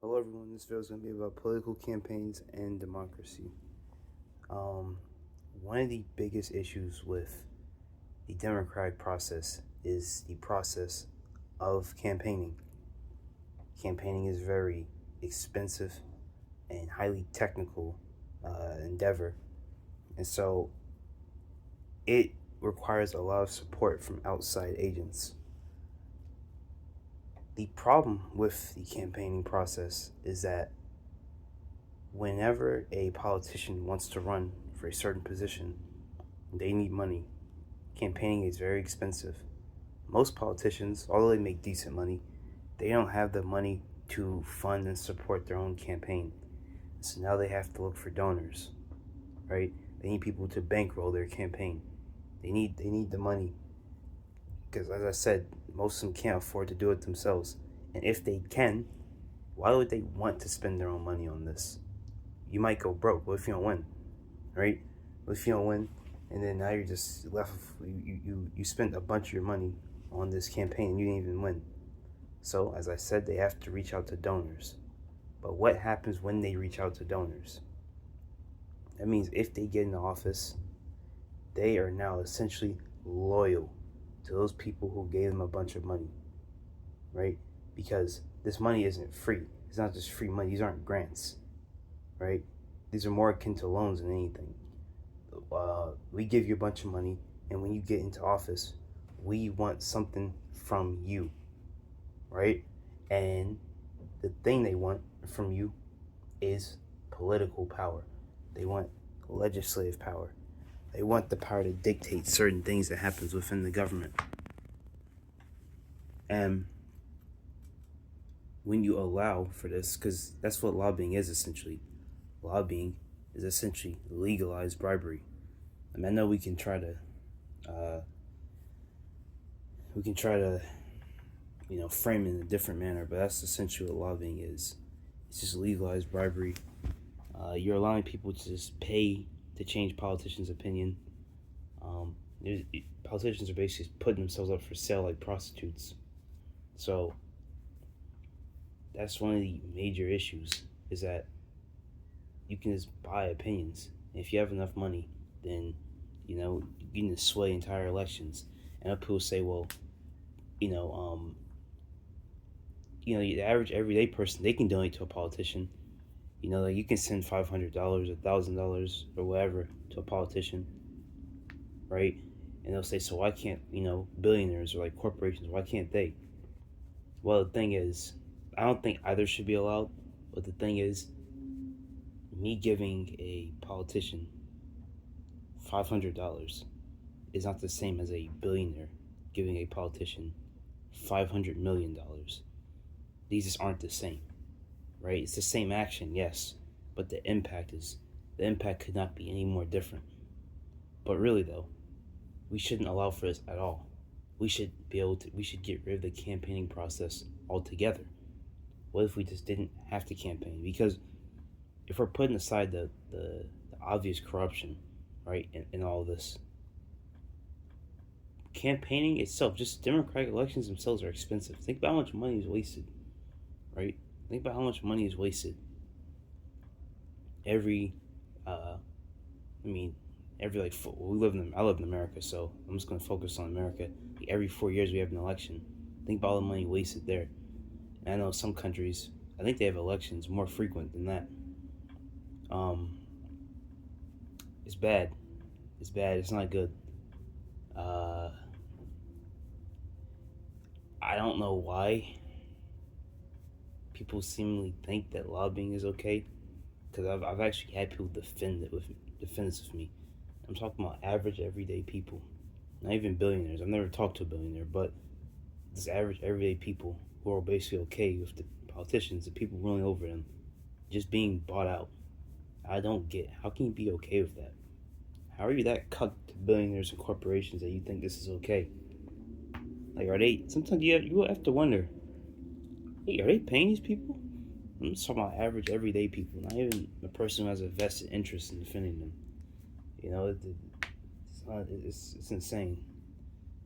Hello everyone, this video is going to be about political campaigns and democracy. Um, One of the biggest issues with the democratic process is the process of campaigning. Campaigning is very expensive and highly technical endeavor, and so it requires a lot of support from outside agents. The problem with the campaigning process is that whenever a politician wants to run for a certain position, they need money. Campaigning is very expensive. Most politicians, although they make decent money, they don't have the money to fund and support their own campaign. So now they have to look for donors, right? They need people to bankroll their campaign. They need the money because, as I said, most of them can't afford to do it themselves. And if they can, why would they want to spend their own money on this? You might go broke. What if you don't win? Right? What if you don't win? And then now you're just left. You spent a bunch of your money on this campaign and you didn't even win. So, as I said, they have to reach out to donors. But what happens when they reach out to donors? That means if they get in office, they are now essentially loyal to those people who gave them a bunch of money, right? Because this money isn't free. It's not just free money. These aren't grants, right? These are more akin to loans than anything. We give you a bunch of money, and when you get into office, we want something from you, right? And the thing they want from you is political power. They want legislative power. They want the power to dictate certain things that happens within the government. And when you allow for this, because that's what lobbying is essentially. Lobbying is essentially legalized bribery. I mean, I know uh, we can try to, frame it in a different manner, but that's essentially what lobbying is. It's just legalized bribery. You're allowing people to just pay to change politicians' opinion. Um, Politicians are basically putting themselves up for sale like prostitutes. So that's one of the major issues is that you can just buy opinions. If you have enough money, then you can sway entire elections. And people say, well, you know, um, the average everyday person they can donate to a politician. Like you can send $500, $1,000, or whatever to a politician, right? And they'll say, so why can't billionaires or like corporations? Why can't they? Well, the thing is, I don't think either should be allowed. But the thing is, me giving a politician $500 is not the same as a billionaire giving a politician $500 million. These just aren't the same, right? It's the same action, yes, but the impact could not be any more different. But really, though, we shouldn't allow for this at all. We should get rid of the campaigning process altogether. What if we just didn't have to campaign? Because if we're putting aside the obvious corruption, right, in all of this, campaigning itself, just democratic elections themselves are expensive. Think about how much money is wasted, right? Think about how much money is wasted every, I mean, every I live in America, so I'm just gonna focus on America. Like every 4 years we have an election. Think about all the money wasted there. And I know some countries, I think they have elections more frequent than that. Um, it's bad. It's bad. It's not good. Uh, I don't know why people seemingly think that lobbying is okay, because I've actually had people defend this with me. I'm talking about average everyday people, not even billionaires. I've never talked to a billionaire, but just average everyday people who are basically okay with the politicians, the people ruling over them, just being bought out. I don't get how can you be okay with that? How are you that cucked to billionaires and corporations that you think this is okay? Like, are they? Sometimes you have to wonder. Hey, are they paying these people? I'm just talking about average everyday people, not even the person who has a vested interest in defending them. It's insane.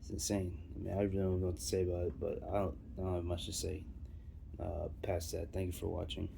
It's insane. I mean, I really don't know what to say about it, but I don't have much to say. past that. Thank you for watching.